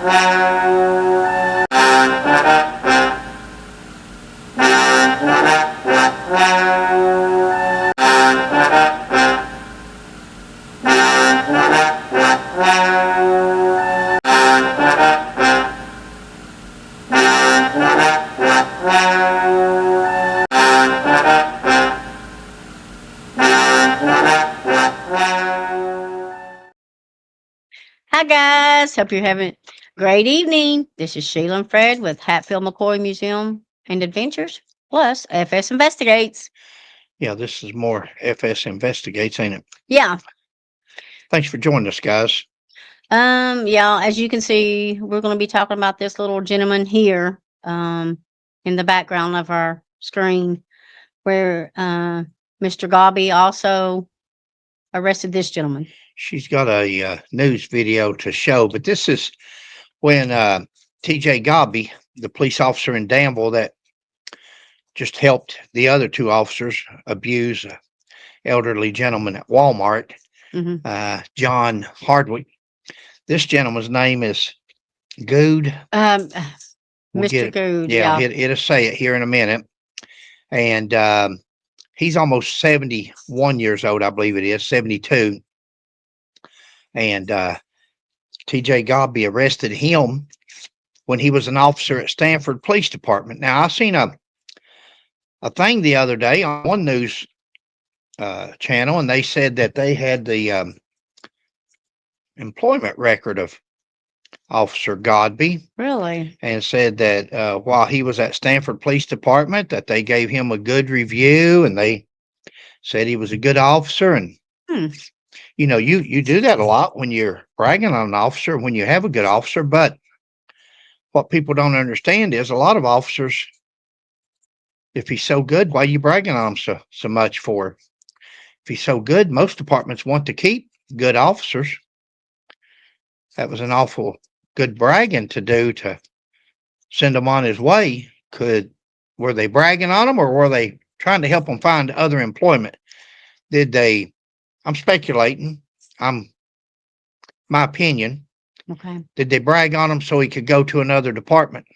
Hi guys, hope you're having a great evening. This is Sheila and Fred with Hatfield McCoy Museum and Adventures plus FS Investigates. Yeah, this is more FS Investigates, ain't it? Yeah. Thanks for joining us, guys. Yeah, as you can see, we're going to be talking about this little gentleman here in the background of our screen where Mr. Godbey also arrested this gentleman. She's got a news video to show, but this is when TJ Godbey, the police officer in Danville that just helped the other two officers abuse an elderly gentleman at Walmart, John Hardwick. This gentleman's name is Good. Mr. Good. Yeah, it'll say it here in a minute. And he's almost 71 years old, I believe it is, 72. And TJ Godbey arrested him when he was an officer at Stanford Police Department. Now, I seen a thing the other day on one news channel, and they said that they had the employment record of Officer Godbey. Really? And said that while he was at Stanford Police Department, that they gave him a good review, and they said he was a good officer. And you know, you do that a lot when you're bragging on an officer, when you have a good officer. But what people don't understand is a lot of officers, if he's so good, why are you bragging on him so much for? If he's so good, most departments want to keep good officers. That was an awful good bragging to do to send him on his way. Were they bragging on him, or were they trying to help him find other employment? I'm speculating. My opinion. Okay. Did they brag on him so he could go to another department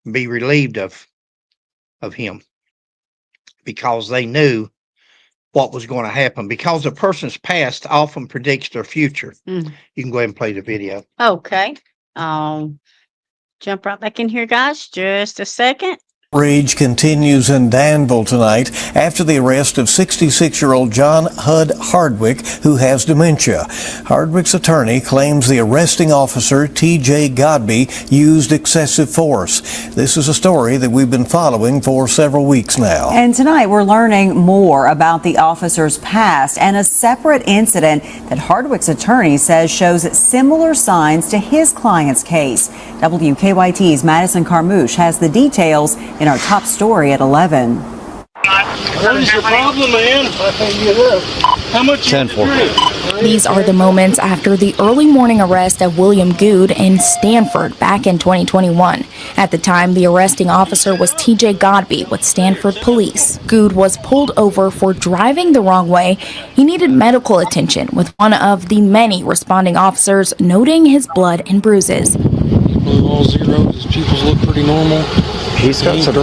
and be relieved of him? Because they knew what was going to happen. Because a person's past often predicts their future. You can go ahead and play the video. Okay. I'll jump right back in here, guys. Just a second. Rage continues in Danville tonight after the arrest of 66-year-old John Hardwick, who has dementia. Hardwick's attorney claims the arresting officer, TJ Godbey, used excessive force. This is a story that we've been following for several weeks now. And tonight we're learning more about the officer's past and a separate incident that Hardwick's attorney says shows similar signs to his client's case. WKYT's Madison Carmouche has the details in our top story at 11. What is your problem, man? How much 10-4. These are the moments after the early morning arrest of William Good in Stanford back in 2021. At the time, the arresting officer was TJ Godbey with Stanford Police. Good was pulled over for driving the wrong way. He needed medical attention, with one of the many responding officers noting his blood and bruises. All zeros. His pupils look pretty normal. He's got some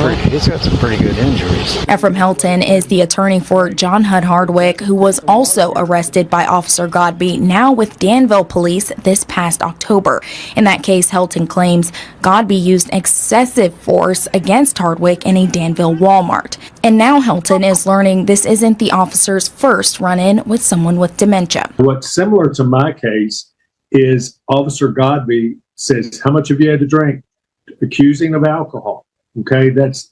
pretty good injuries. Ephraim Helton is the attorney for John Hardwick, who was also arrested by Officer Godbey, now with Danville Police, this past October. In that case, Helton claims Godbey used excessive force against Hardwick in a Danville Walmart. And now Helton is learning this isn't the officer's first run-in with someone with dementia. What's similar to my case is Officer Godbey says, "How much have you had to drink?" Accusing of alcohol. Okay, that's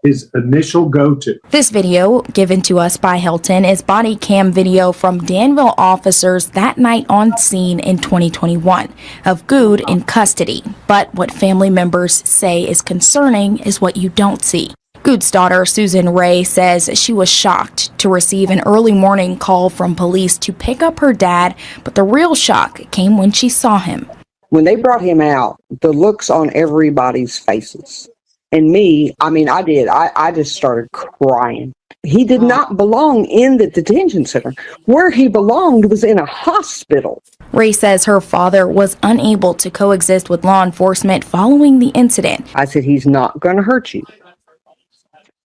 his initial go-to. This video, given to us by Helton, is body cam video from Danville officers that night on scene in 2021 of Good in custody. But what family members say is concerning is what you don't see. Good's daughter, Susan Ray, says she was shocked to receive an early morning call from police to pick up her dad, but the real shock came when she saw him. When they brought him out, the looks on everybody's faces. And me, I just started crying. He did not belong in the detention center. Where he belonged was in a hospital. Ray says her father was unable to coexist with law enforcement following the incident. I said, he's not going to hurt you.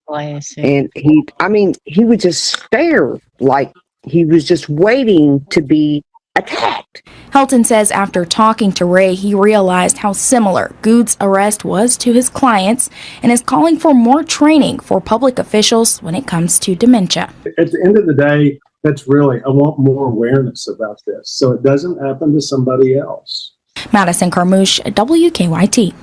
Bless him. And he would just stare like he was just waiting to be attacked. Helton says after talking to Ray, he realized how similar Good's arrest was to his clients and is calling for more training for public officials when it comes to dementia. At the end of the day, that's really, I want more awareness about this so it doesn't happen to somebody else. Madison Carmouche, WKYT.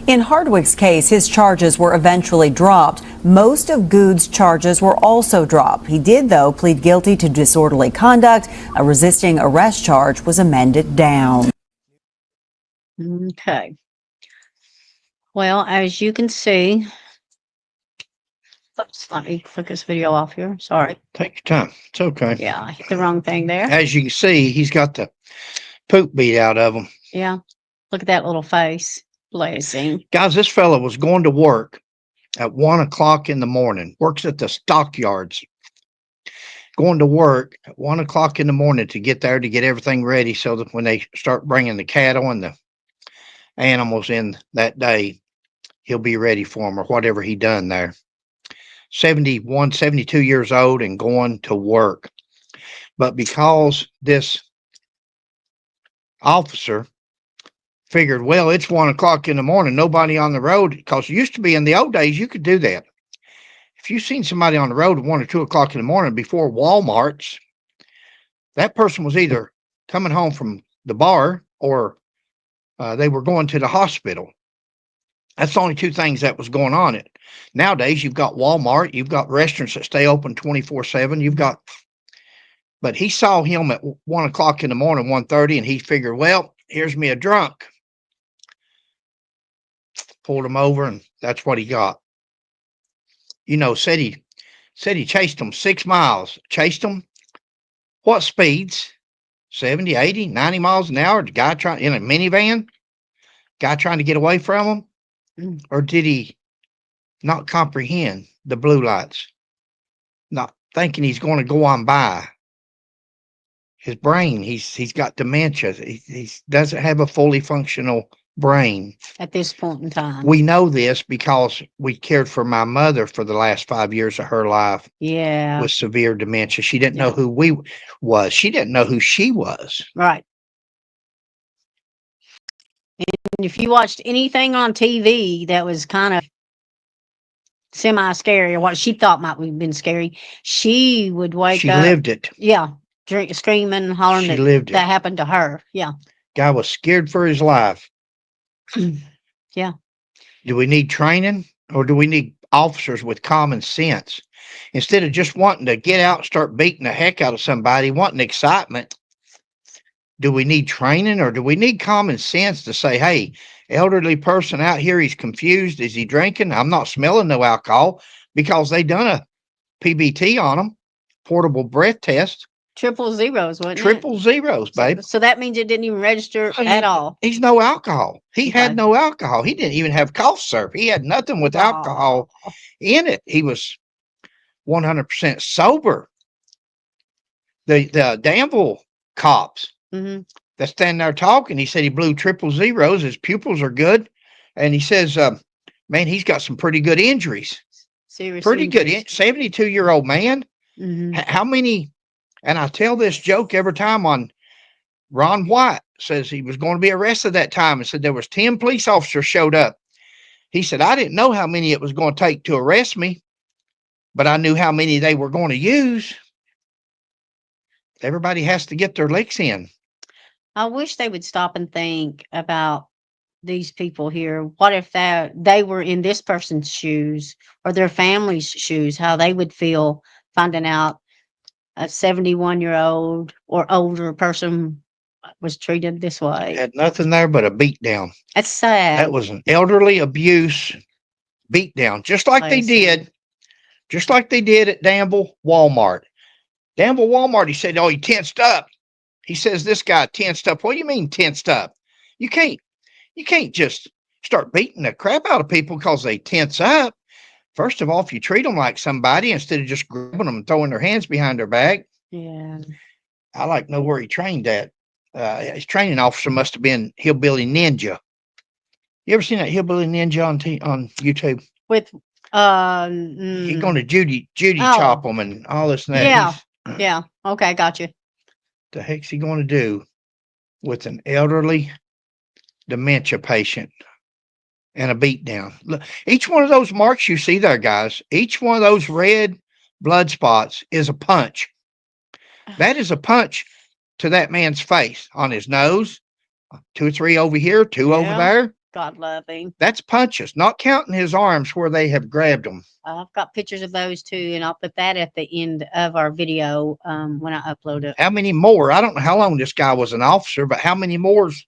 In Hardwick's case, his charges were eventually dropped. Most of Good's charges were also dropped. He did, though, plead guilty to disorderly conduct. A resisting arrest charge was amended down. Okay. Well, as you can see, oops, let me click this video off here. Sorry. Take your time. It's okay. Yeah, I hit the wrong thing there. As you can see, he's got the poop beat out of him. Yeah. Look at that little face. Bless him. Guys, this fella was going to work at 1 o'clock in the morning, works at the stockyards, going to work at 1 o'clock in the morning to get there to get everything ready so that when they start bringing the cattle and the animals in that day, he'll be ready for them or whatever he done there. 71, 72 years old and going to work. But because this officer figured, well, it's 1 o'clock in the morning, nobody on the road, because it used to be in the old days, you could do that. If you seen somebody on the road at 1 or 2 o'clock in the morning before Walmart's, that person was either coming home from the bar or they were going to the hospital. That's the only two things that was going on. It nowadays, you've got Walmart, you've got restaurants that stay open 24/7. You've got, but he saw him at 1 o'clock in the morning, 1:30, and he figured, well, here's me a drunk. Pulled him over, and that's what he got. You know, said he chased him 6 miles. Chased him. What speeds? 70, 80, 90 miles an hour? The guy trying in a minivan? Guy trying to get away from him? Or did he not comprehend the blue lights? Not thinking he's going to go on by. His brain, he's got dementia. He doesn't have a fully functional brain At this point in time. We know this because we cared for my mother for the last 5 years of her life Yeah. with severe dementia. She didn't know who we was. She didn't know who she was. Right. And if you watched anything on TV that was kind of semi-scary or what she thought might have been scary, she would wake She up. lived it. Yeah. Screaming, hollering She that lived it. that happened to her. Yeah. Guy was scared for his life. Yeah. Do we need training or do we need officers with common sense? Instead of just wanting to get out and start beating the heck out of somebody, wanting excitement, do we need training or do we need common sense to say, hey, elderly person out here, he's confused. Is he drinking? I'm not smelling no alcohol, because they done a PBT on him, portable breath test. Triple zeros, wasn't it? Triple zeros, babe. So that means it didn't even register at all. He's no alcohol. He Okay. had no alcohol. He didn't even have cough syrup. He had nothing with alcohol in it. He was 100% sober. The Danville cops that stand there talking, he said he blew triple zeros. His pupils are good. And he says, man, he's got some pretty good injuries. Seriously. Pretty good. 72-year-old man. Mm-hmm. How many? And I tell this joke every time on Ron White says he was going to be arrested that time and said there was 10 police officers showed up. He said, I didn't know how many it was going to take to arrest me, but I knew how many they were going to use. Everybody has to get their licks in. I wish they would stop and think about these people here. What if they were in this person's shoes or their family's shoes, how they would feel finding out a 71-year-old or older person was treated this way. Had nothing there but a beat down. That's sad. That was an elderly abuse beat down, just like they did at Danville Walmart. Danville Walmart, he said, oh, he tensed up. He says, this guy tensed up. What do you mean tensed up? You can't just start beating the crap out of people because they tense up. First of all, if you treat them like somebody instead of just grabbing them and throwing their hands behind their back. Yeah. I like to know where he trained at. his training officer must have been Hillbilly Ninja. You ever seen that Hillbilly Ninja on YouTube? With He's going to Judy Oh. chop them and all this and that. yeah, He's, yeah. Okay, got you. the heck's he going to do with an elderly dementia patient and a beatdown? Look, each one of those marks you see there, guys, each one of those red blood spots is a punch. That is a punch to that man's face, on his nose, 2 or 3 over here, 2 over Yeah. there. God love him. That's punches, not counting his arms where they have grabbed him. I've got pictures of those too, and I'll put that at the end of our video when I upload it. How many more? I don't know how long this guy was an officer, but how many more's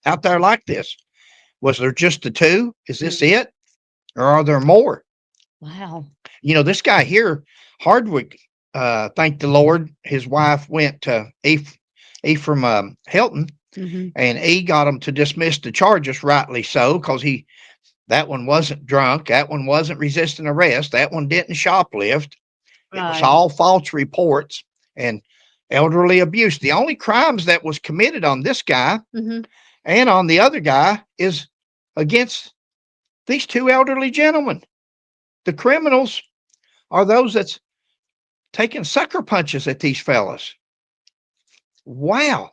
out there like this? Was there just the 2? Is this it? Or are there more? Wow. You know, this guy here, Hardwick, thank the Lord, his wife went to Ephraim Hilton, and he got him to dismiss the charges, rightly so, because that one wasn't drunk, that one wasn't resisting arrest, that one didn't shoplift. It was all false reports and elderly abuse. The only crimes that was committed on this guy and on the other guy is against these 2 elderly gentlemen. The criminals are those that's taking sucker punches at these fellas. Wow.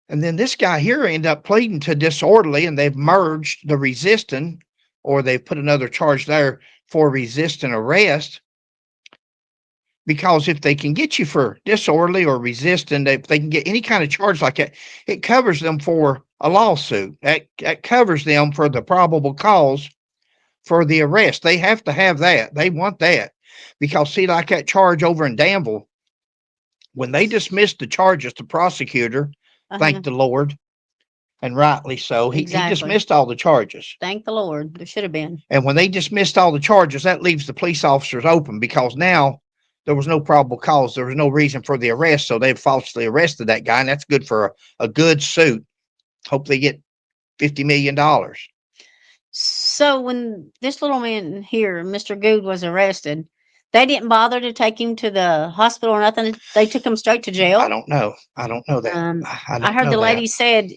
And then this guy here ended up pleading to disorderly, and they've merged the resisting, or they've put another charge there for resisting arrest. Because if they can get you for disorderly or resisting, if they can get any kind of charge like that, it covers them for a lawsuit. That covers them for the probable cause for the arrest. They have to have that. They want that. Because, see, like that charge over in Danville, when they dismissed the charges, the prosecutor, thank the Lord, and rightly so, he dismissed all the charges. Thank the Lord. There should have been. And when they dismissed all the charges, that leaves the police officers open, because now there was no probable cause. There was no reason for the arrest, so they've falsely arrested that guy, and that's good for a good suit. Hope they get $50 million. So when this little man here, Mr. Good, was arrested, they didn't bother to take him to the hospital or nothing. They took him straight to jail. I don't know that. I heard the lady said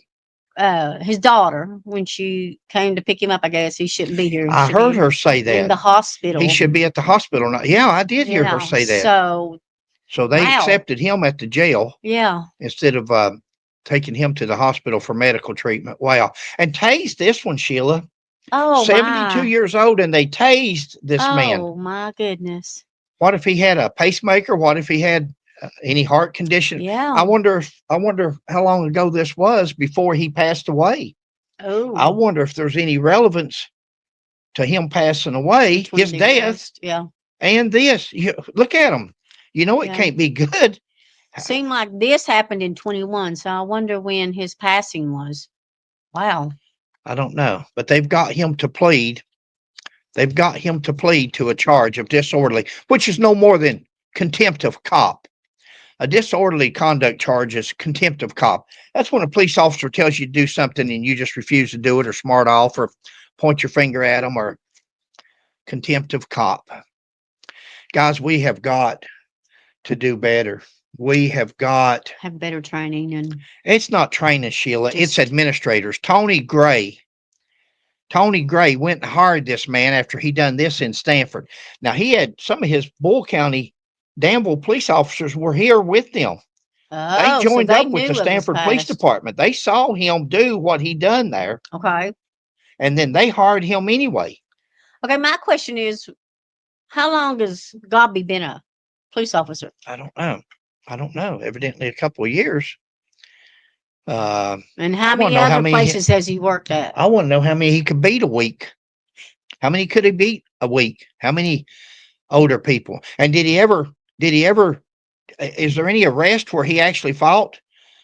his daughter, when she came to pick him up, I guess he shouldn't be here. I heard her say that. In the hospital. He should be at the hospital now. Yeah, I did hear her say that. So they accepted him at the jail. Yeah. Instead of taking him to the hospital for medical treatment. Wow. And tased this one, Sheila. Oh, 72 years old, and they tased this man. Oh, my goodness. What if he had a pacemaker? What if he had any heart condition? Yeah. I wonder how long ago this was before he passed away. Oh. I wonder if there's any relevance to him passing away, his death, and this. Look at him. You know, it can't be good. Seemed like this happened in 21, so I wonder when his passing was. Wow. I don't know, but they've got him to plead. They've got him to plead to a charge of disorderly, which is no more than contempt of cop. A disorderly conduct charge is contempt of cop. That's when a police officer tells you to do something and you just refuse to do it, or smart off, or point your finger at them, or contempt of cop. Guys, we have got to do better. We have got have better training, and it's not training, Sheila. It's administrators. Tony Gray went and hired this man after he done this in Stanford. Now, he had some of his Bull County Danville police officers were here with them. They joined up with the Stanford Police Department. They saw him do what he done there. Okay. And then they hired him anyway. Okay, my question is, how long has Godbey been a police officer? I don't know. Evidently a couple of years. And how many other places has he worked at? I want to know how many he could beat a week. How many could he beat a week? How many older people? And did he ever, is there any arrest where he actually fought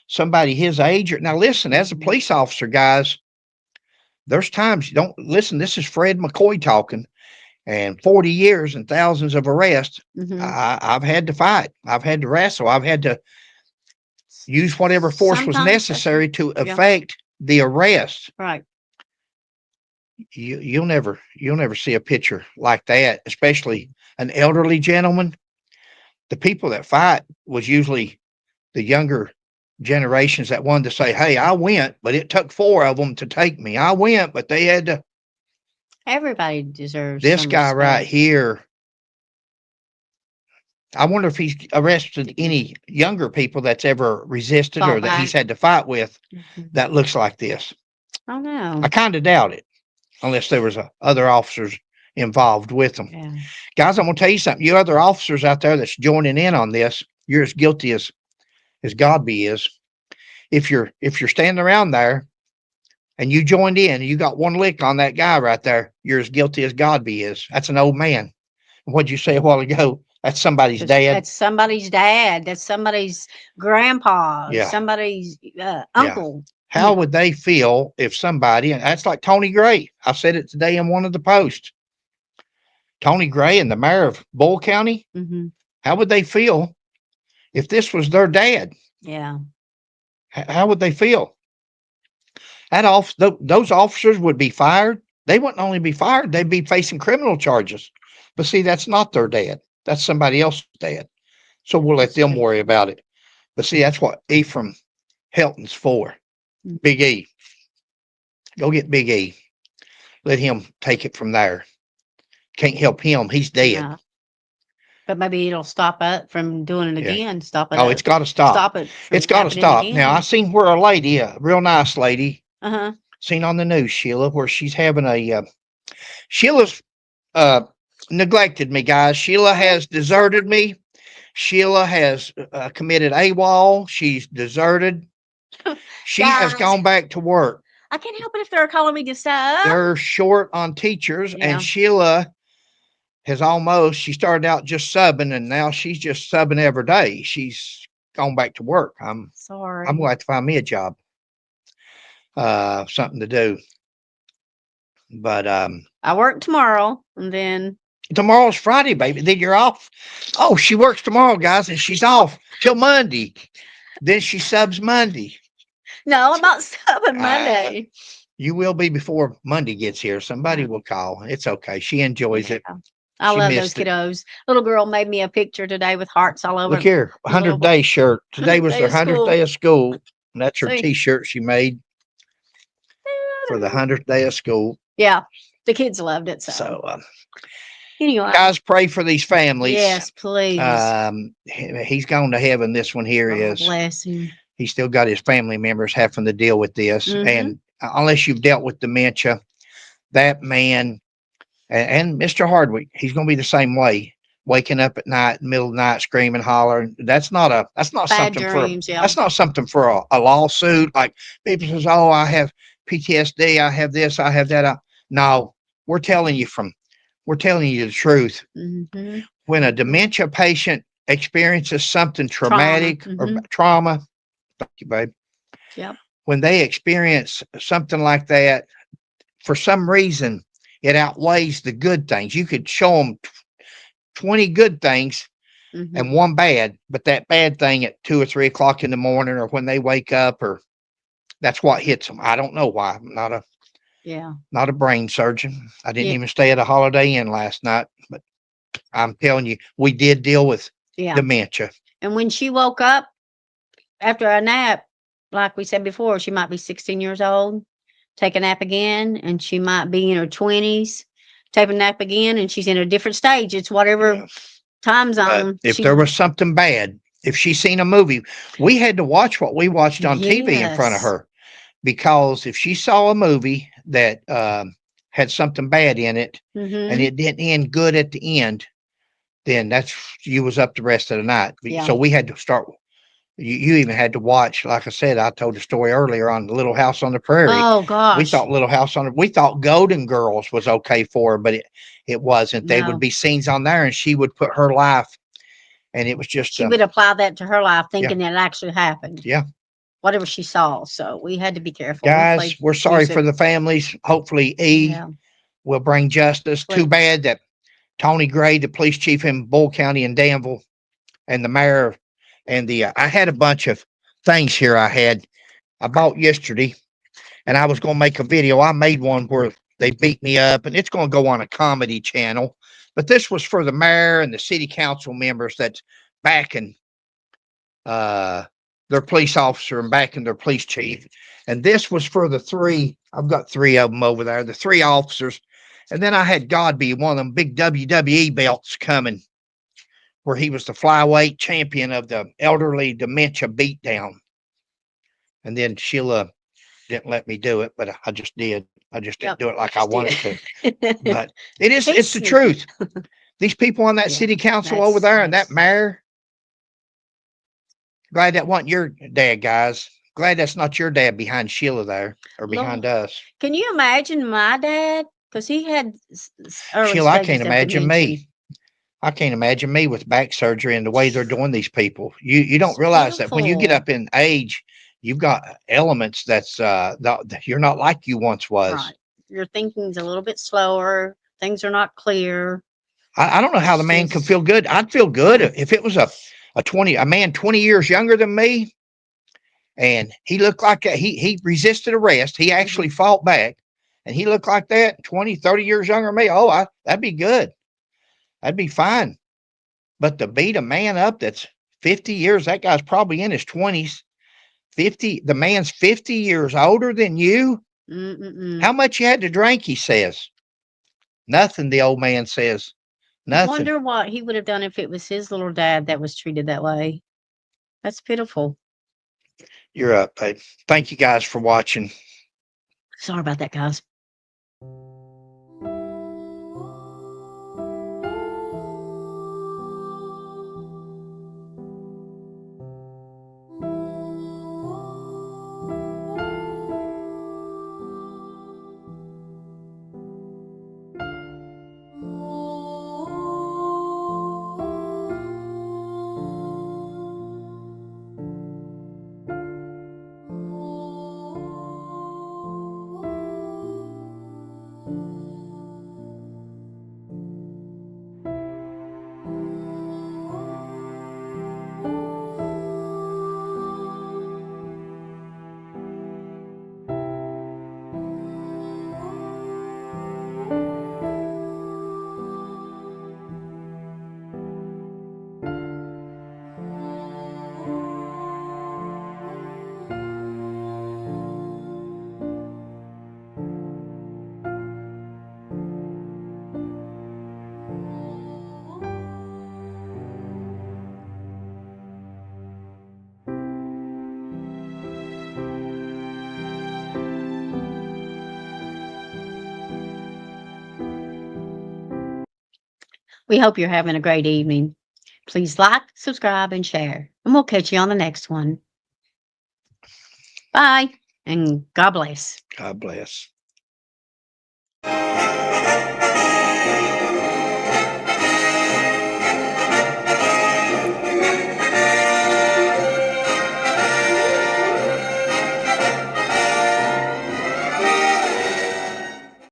somebody his age? Now listen, as a police officer, guys, there's times you don't listen. This is Fred McCoy talking, and 40 years and thousands of arrests. I've had to fight. I've had to wrestle. I've had to use whatever force was necessary to effect the arrest. Right. You'll never see a picture like that, especially an elderly gentleman. The people that fight was usually the younger generations that wanted to say, hey, I went, but it took 4 of them to take me. I went, but they had to. Everybody deserves This some guy right respect. here, I wonder if he's arrested any younger people that's ever resisted or Fought that he's back. had to fight with Mhm. that looks like this. Oh no. I kind of doubt it, unless there was other officers involved with them. Yeah. Guys, I'm going to tell you something. You other officers out there that's joining in on this, you're as guilty as Godbey is. If you're standing around there and you joined in and you got one lick on that guy right there, you're as guilty as Godbey is. That's an old man. What'd you say a while ago? That's somebody's dad. That's somebody's dad. That's somebody's grandpa. Yeah. Somebody's uncle. How would they feel if somebody, and that's like Tony Gray. I said it today in one of the posts. Tony Gray and the mayor of Bull County, how would they feel if this was their dad? Yeah. How would they feel? Those officers would be fired. They wouldn't only be fired, they'd be facing criminal charges. But see, that's not their dad. That's somebody else's dad. So we'll let them worry about it. But see, that's what Ephraim Helton's for. Big E. Go get Big E. Let him take it from there. Can't help him. He's dead. Yeah. But maybe it'll stop it from doing it again. Stop it. Oh, it's got to stop. Stop it. It's got to stop. Now, I seen where a lady, a real nice lady, seen on the news, Sheila, where she's having Sheila's neglected me, guys. Sheila has deserted me. Sheila has committed AWOL. She's deserted. She has gone back to work. I can't help it if they're calling me to sub. They're short on teachers, and Sheila has she started out just subbing, and now she's just subbing every day. She's gone back to work. I'm sorry. I'm going to have to find me a job, something to do. But I work tomorrow, and then tomorrow's Friday, baby. Then you're off. Oh, she works tomorrow, guys, and she's off till Monday. Then she subs Monday. No, I'm not subbing Monday. You will be before Monday gets here. Somebody will call. It's okay. She enjoys it. I love those kiddos. Little girl made me a picture today with hearts all over. Look here, 100th day shirt. Today was their 100th day of school. And that's her T-shirt she made for the 100th day of school. Yeah, the kids loved it. So anyway, guys, pray for these families. Yes, please. He's gone to heaven. This one here is. Bless him. He's still got his family members having to deal with this. And unless you've dealt with dementia, that man and Mr. Hardwick, he's going to be the same way. Waking up at night, middle of the night, screaming, hollering. That's not something for a lawsuit. Like people says, oh, I have PTSD. I have this. I have that. No, we're telling you the truth. When a dementia patient experiences something traumatic or trauma, thank you, babe. Yep. When they experience something like that, for some reason, it outweighs the good things. You could show them 20 good things and one bad, but that bad thing at 2 or 3 o'clock in the morning or when they wake up, or that's what hits them. I don't know why. I'm not a brain surgeon. I didn't even stay at a Holiday Inn last night, but I'm telling you, we did deal with dementia. And when she woke up after a nap, like we said before, she might be 16 years old, take a nap again, and she might be in her 20s, take a nap again, and she's in a different stage. It's whatever time zone. If there was something bad, if she's seen a movie, we had to watch what we watched on TV in front of her, because if she saw a movie that had something bad in it and it didn't end good at the end, then you was up the rest of the night. So we had to start. You even had to watch, like I said, I told the story earlier on the Little House on the Prairie. Oh gosh. We thought Golden Girls was okay for her, but it wasn't. There would be scenes on there and she would put her life, and it was just. She would apply that to her life thinking that it actually happened. Yeah. Whatever she saw. So we had to be careful. Guys, we're sorry for the families. Hopefully will bring justice. Too bad that Tony Gray, the police chief in Bull County and Danville, and the mayor and I had a bunch of things here I bought yesterday, and I was going to make a video. I made one where they beat me up, and it's going to go on a comedy channel. But this was for the mayor and the city council members that's backing their police officer and backing their police chief. And this was for the three. I've got three of them over there, the three officers. And then I had Godbey, one of them big WWE belts coming, where he was the flyweight champion of the elderly dementia beatdown. And then Sheila didn't let me do it, but I just did. I just didn't do it like I wanted to. But it's the truth. These people on that city council over there and that mayor, glad that wasn't your dad, guys. Glad that's not your dad behind Sheila there or behind us. Can you imagine my dad? Because he had early Sheila, I stages can't of imagine dementia. me. I can't imagine me with back surgery and the way they're doing these people. You don't realize that when you get up in age, you've got elements that's you're not like you once was. Right. Your thinking's a little bit slower. Things are not clear. I don't know how the man could feel good. I'd feel good if it was a man 20 years younger than me, and he looked like he resisted arrest. He actually fought back, and he looked like that 20, 30 years younger than me. Oh, that'd be good. That'd be fine. But to beat a man up that's 50 years, that guy's probably in his 20s. 50, the man's 50 years older than you. How much you had to drink, he says. Nothing, the old man says. Nothing. I wonder what he would have done if it was his little dad that was treated that way. That's pitiful. You're up, babe. Thank you guys for watching. Sorry about that, guys. We hope you're having a great evening. Please like, subscribe, and share. And we'll catch you on the next one. Bye, and God bless. God bless.